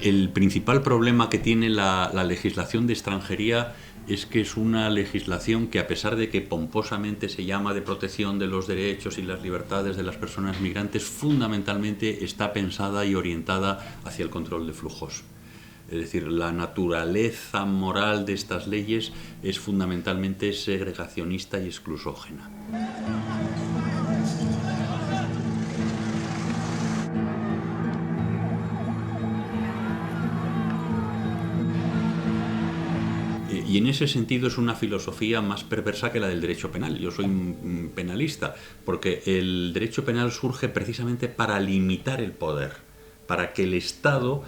El principal problema que tiene la legislación de extranjería es que es una legislación que, a pesar de que pomposamente se llama de protección de los derechos y las libertades de las personas migrantes, fundamentalmente está pensada y orientada hacia el control de flujos. Es decir, la naturaleza moral de estas leyes es fundamentalmente segregacionista y exclusógena. Y en ese sentido es una filosofía más perversa que la del derecho penal. Yo soy un penalista, porque el derecho penal surge precisamente para limitar el poder, para que el Estado,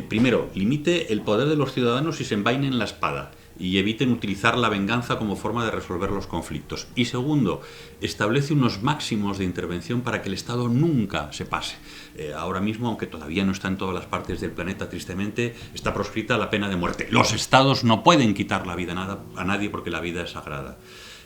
primero, limite el poder de los ciudadanos y se envainen la espada y eviten utilizar la venganza como forma de resolver los conflictos. Y segundo, establece unos máximos de intervención para que el Estado nunca se pase. Ahora mismo, aunque todavía no está en todas las partes del planeta, tristemente, está proscrita la pena de muerte. Los Estados no pueden quitar la vida a nadie porque la vida es sagrada.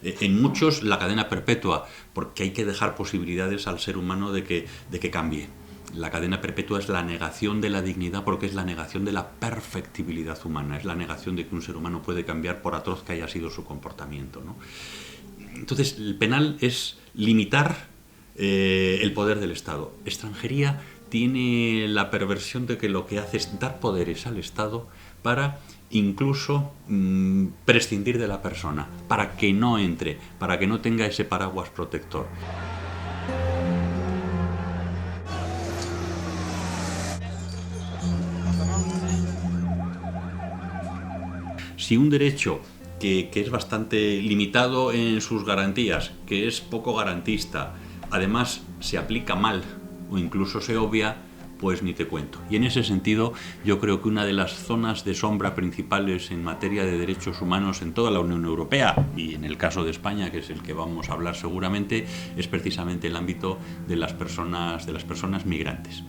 En muchos, la cadena perpetua, porque hay que dejar posibilidades al ser humano de que cambie. La cadena perpetua es la negación de la dignidad, porque es la negación de la perfectibilidad humana, es la negación de que un ser humano puede cambiar por atroz que haya sido su comportamiento, ¿no? Entonces, el penal es limitar el poder del Estado. Extranjería tiene la perversión de que lo que hace es dar poderes al Estado para incluso prescindir de la persona, para que no entre, para que no tenga ese paraguas protector. Si un derecho que es bastante limitado en sus garantías, que es poco garantista, además se aplica mal o incluso se obvia, pues ni te cuento. Y en ese sentido, yo creo que una de las zonas de sombra principales en materia de derechos humanos en toda la Unión Europea, y en el caso de España, que es el que vamos a hablar seguramente, es precisamente el ámbito de las personas migrantes,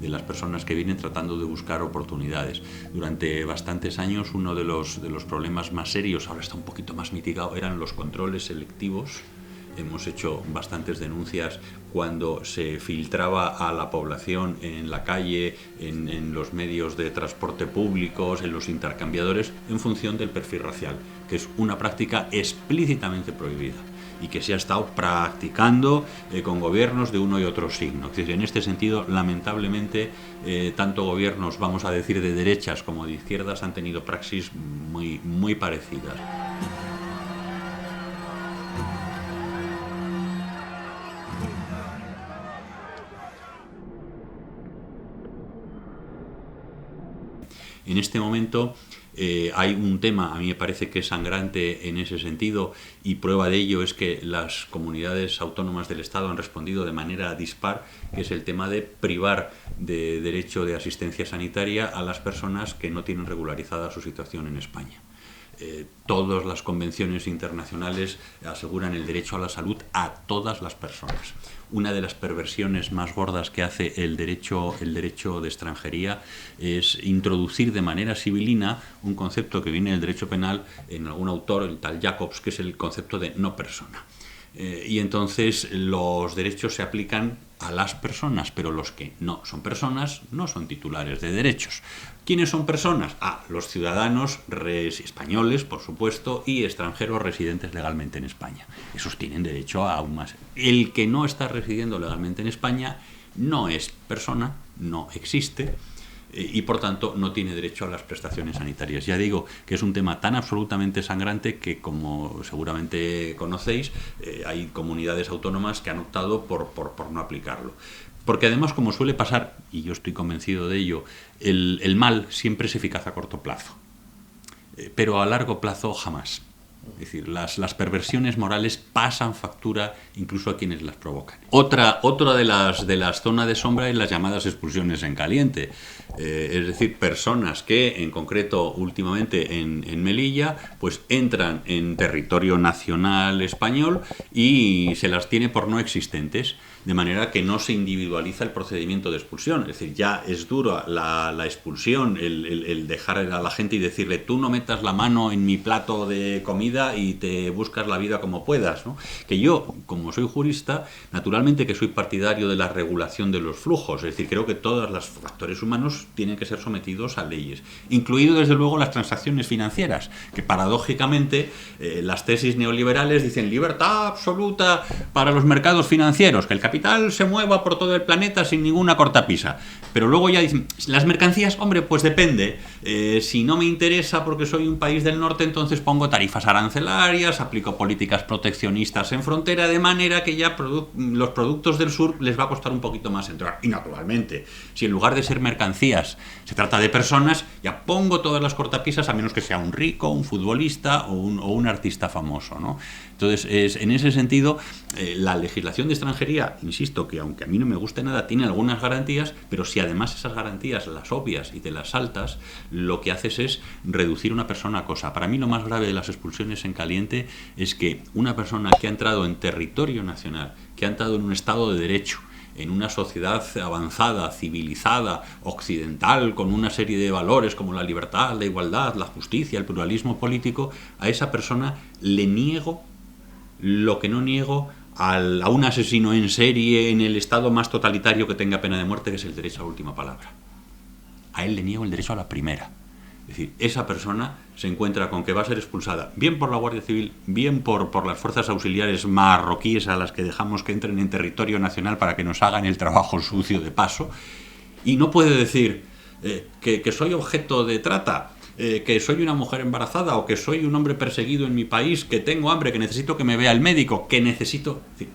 de las personas que vienen tratando de buscar oportunidades. Durante bastantes años uno de los problemas más serios, ahora está un poquito más mitigado, eran los controles selectivos. Hemos hecho bastantes denuncias cuando se filtraba a la población en la calle, en los medios de transporte públicos, en los intercambiadores, en función del perfil racial, que es una práctica explícitamente prohibida y que se ha estado practicando con gobiernos de uno y otro signo. Es decir, en este sentido, lamentablemente, tanto gobiernos, vamos a decir, de derechas como de izquierdas han tenido praxis muy parecidas. En este momento hay un tema, a mí me parece que es sangrante en ese sentido, y prueba de ello es que las comunidades autónomas del Estado han respondido de manera dispar, que es el tema de privar de derecho de asistencia sanitaria a las personas que no tienen regularizada su situación en España. Todas las convenciones internacionales aseguran el derecho a la salud a todas las personas. Una de las perversiones más gordas que hace el derecho de extranjería es introducir de manera sibilina un concepto que viene del derecho penal en algún autor, el tal Jacobs, que es el concepto de no persona. Y entonces los derechos se aplican a las personas, pero los que no son personas no son titulares de derechos. ¿Quiénes son personas? Los ciudadanos españoles, por supuesto, y extranjeros residentes legalmente en España. Esos tienen derecho a aún más. El que no está residiendo legalmente en España no es persona, no existe, y por tanto no tiene derecho a las prestaciones sanitarias. Ya digo que es un tema tan absolutamente sangrante que, como seguramente conocéis, hay comunidades autónomas que han optado por no aplicarlo. Porque además, como suele pasar, y yo estoy convencido de ello, el mal siempre es eficaz a corto plazo, pero a largo plazo jamás. Es decir, las perversiones morales pasan factura incluso a quienes las provocan. Otra de las zonas de sombra es las llamadas expulsiones en caliente. Es decir, personas que, en concreto, últimamente en Melilla, pues entran en territorio nacional español y se las tiene por no existentes, de manera que no se individualiza el procedimiento de expulsión. Es decir, ya es duro la expulsión, el dejar a la gente y decirle: tú no metas la mano en mi plato de comida comida y te buscas la vida como puedas, ¿no? Que yo, como soy jurista, naturalmente que soy partidario de la regulación de los flujos, es decir, creo que todos los factores humanos tienen que ser sometidos a leyes, incluido desde luego las transacciones financieras, que paradójicamente las tesis neoliberales dicen libertad absoluta para los mercados financieros, que el capital se mueva por todo el planeta sin ninguna cortapisa. Pero luego ya dicen, las mercancías, hombre, pues depende. Si no me interesa porque soy un país del norte, entonces pongo tarifas arancelarias, aplico políticas proteccionistas en frontera, de manera que ya los productos del sur les va a costar un poquito más entrar. Y naturalmente, si en lugar de ser mercancías se trata de personas, ya pongo todas las cortapisas, a menos que sea un rico, un futbolista o un artista famoso, ¿no? Entonces, en ese sentido, la legislación de extranjería, insisto, que aunque a mí no me guste nada, tiene algunas garantías, pero si además esas garantías las obvias y te las saltas, lo que haces es reducir una persona a cosa. Para mí lo más grave de las expulsiones en caliente es que una persona que ha entrado en territorio nacional, que ha entrado en un Estado de Derecho, en una sociedad avanzada, civilizada, occidental, con una serie de valores como la libertad, la igualdad, la justicia, el pluralismo político, a esa persona le niego lo que no niego a un asesino en serie en el estado más totalitario que tenga pena de muerte, que es el derecho a la última palabra. A él le niego el derecho a la primera. Es decir, esa persona se encuentra con que va a ser expulsada, bien por la Guardia Civil, bien por las fuerzas auxiliares marroquíes a las que dejamos que entren en territorio nacional para que nos hagan el trabajo sucio de paso, y no puede decir que soy objeto de trata, que soy una mujer embarazada o que soy un hombre perseguido en mi país, que tengo hambre, que necesito que me vea el médico, que necesito... Es decir,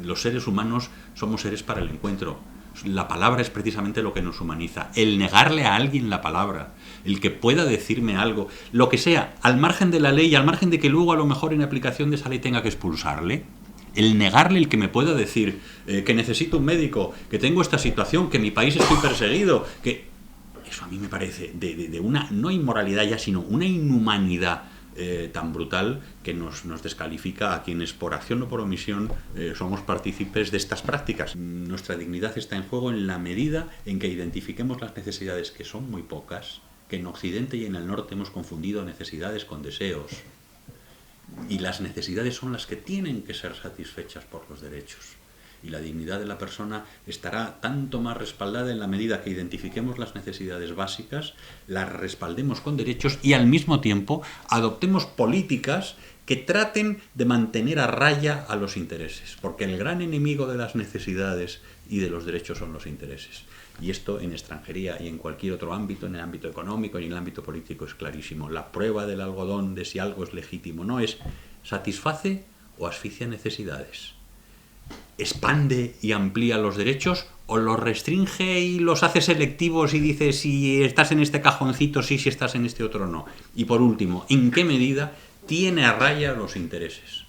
los seres humanos somos seres para el encuentro. La palabra es precisamente lo que nos humaniza. El negarle a alguien la palabra, el que pueda decirme algo, lo que sea, al margen de la ley, al margen de que luego a lo mejor en aplicación de esa ley tenga que expulsarle, el negarle el que me pueda decir que necesito un médico, que tengo esta situación, que en mi país estoy perseguido, que... Eso a mí me parece de una, no inmoralidad ya, sino una inhumanidad tan brutal que nos descalifica a quienes por acción o por omisión somos partícipes de estas prácticas. Nuestra dignidad está en juego en la medida en que identifiquemos las necesidades, que son muy pocas, que en Occidente y en el Norte hemos confundido necesidades con deseos, y las necesidades son las que tienen que ser satisfechas por los derechos. Y la dignidad de la persona estará tanto más respaldada en la medida que identifiquemos las necesidades básicas, las respaldemos con derechos y al mismo tiempo adoptemos políticas que traten de mantener a raya a los intereses, porque el gran enemigo de las necesidades y de los derechos son los intereses. Y esto en extranjería y en cualquier otro ámbito, en el ámbito económico y en el ámbito político, es clarísimo. La prueba del algodón de si algo es legítimo o no es satisface o asfixia necesidades. ¿Expande y amplía los derechos o los restringe y los hace selectivos y dice si estás en este cajoncito sí, si estás en este otro no? Y por último, ¿en qué medida tiene a raya los intereses?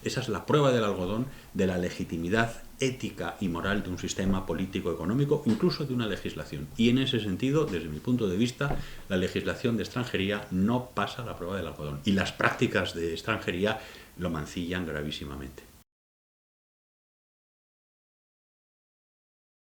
Esa es la prueba del algodón de la legitimidad ética y moral de un sistema político-económico, incluso de una legislación. Y en ese sentido, desde mi punto de vista, la legislación de extranjería no pasa la prueba del algodón. Y las prácticas de extranjería lo mancillan gravísimamente.